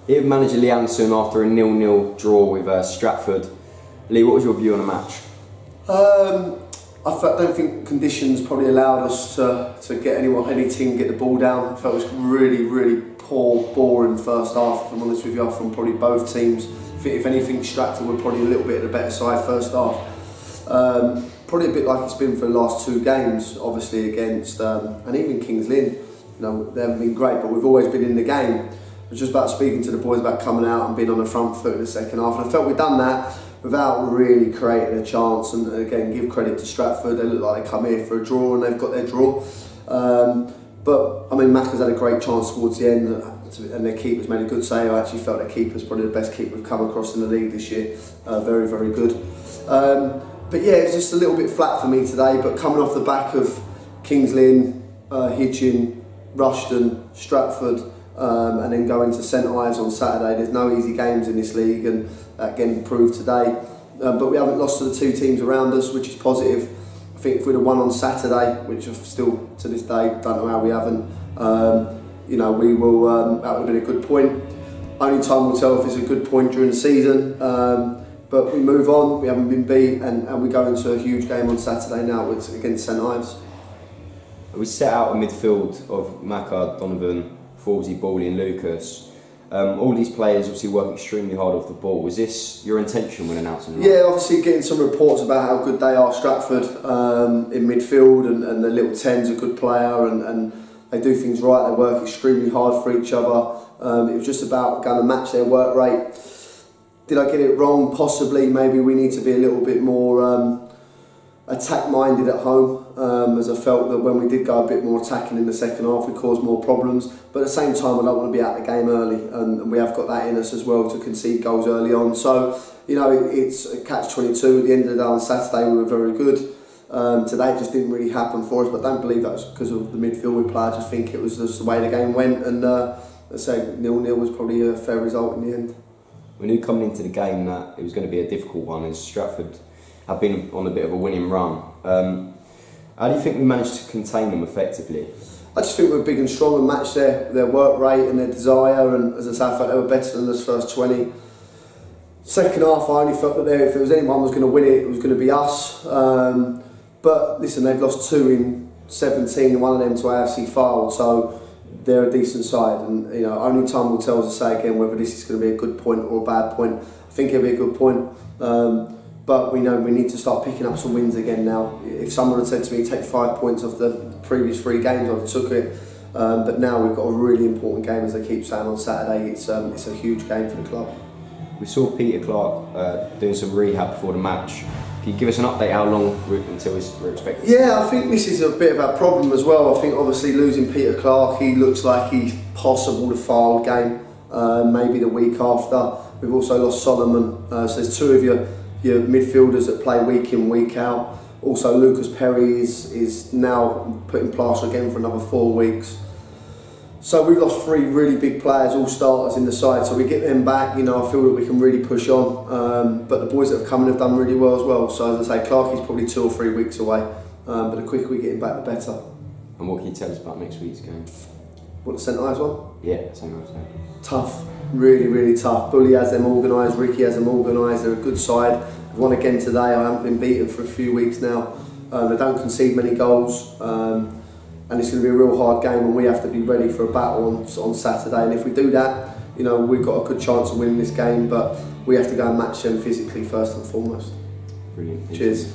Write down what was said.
Here manager Lee Allinson after a 0-0 draw with Stratford. Lee, what was your view on the match? I don't think conditions probably allowed us to get any team get the ball down. I felt it was really poor, boring first half, if I'm honest with you, from probably both teams. I think if anything, Stratford were probably a little bit of the better side first half. Probably a bit like it's been for the last 2 games, obviously against, and even Kings Lynn. You know, they haven't been great, but we've always been in the game. I was just about speaking to the boys about coming out and being on the front foot in the second half, and I felt we'd done that without really creating a chance. And again, give credit to Stratford, they look like they come here for a draw and they've got their draw. But I mean, Macca's had a great chance towards the end and their keeper's made a good save. I actually felt their keeper's probably the best keeper we've come across in the league this year. Very good. But yeah, it's just a little bit flat for me today, but coming off the back of Kings Lynn, Hitchin, Rushden, Stratford, and then going to St Ives on Saturday. There's no easy games in this league, and that again proved today. But we haven't lost to the 2 teams around us, which is positive. I think if we'd have won on Saturday, which I've still to this day don't know how we haven't, you know, we will. That would have been a good point. Only time will tell if it's a good point during the season. But we move on. We haven't been beat, and we go into a huge game on Saturday now against St Ives. We set out a midfield of Macca, Donovan, Forbesy, Bawley and Lucas. All these players obviously work extremely hard off the ball. Was this your intention when announcing that? Yeah, obviously getting some reports about how good they are, Stratford, in midfield, and the little 10's a good player, and they do things right, they work extremely hard for each other. It was just about going to match their work rate. Did I get it wrong? Possibly. Maybe we need to be a little bit more attack-minded at home, as I felt that when we did go a bit more attacking in the second half, we caused more problems. But at the same time, I don't want to be out of the game early, and we have got that in us as well to concede goals early on. So, you know, it's a catch-22. At the end of the day on Saturday, we were very good. Today it just didn't really happen for us, but I don't believe that was because of the midfield we played. I just think it was just the way the game went, and let's say 0-0 was probably a fair result in the end. We knew coming into the game that it was going to be a difficult one, as Stratford have been on a bit of a winning run. How do you think we managed to contain them effectively? I just think we're big and strong and matched their work rate and their desire, and as I say, I felt they were better than us first 20. Second half, I only felt that if there was anyone who was going to win it, it was going to be us. But listen, they've lost 2 in 17, and one of them to AFC Fylde, so they're a decent side, and you know, only time will tell, as I say again, whether this is going to be a good point or a bad point. I think it'll be a good point. But we know we need to start picking up some wins again now. If someone had said to me, take 5 points off the previous 3 games, I'd have took it. But now we've got a really important game, as I keep saying, on Saturday. It's a huge game for the club. We saw Peter Clark doing some rehab before the match. Can you give us an update how long until we're expecting? Yeah, I think this is a bit of a problem as well. I think obviously losing Peter Clark, he looks like he's possible the Fylde game, maybe the week after. We've also lost Solomon, so there's 2 of your midfielders that play week in, week out. Also Lucas Perry is now put in plaster again for another 4 weeks. So we've lost 3 really big players, all starters in the side. So we get them back, you know, I feel that we can really push on. But the boys that have come in have done really well as well. So as I say, Clark is probably 2 or 3 weeks away. But the quicker we get him back, the better. And what can you tell us about next week's game? What, the St Ives one? Yeah, St Ives game. Tough, really tough. Bully has them organised, Ricky has them organised. They're a good side. They've won again today. I haven't been beaten for a few weeks now. They don't concede many goals. And it's going to be a real hard game, and we have to be ready for a battle on Saturday. And if we do that, you know, we've got a good chance of winning this game, but we have to go and match them physically first and foremost. Brilliant. Cheers.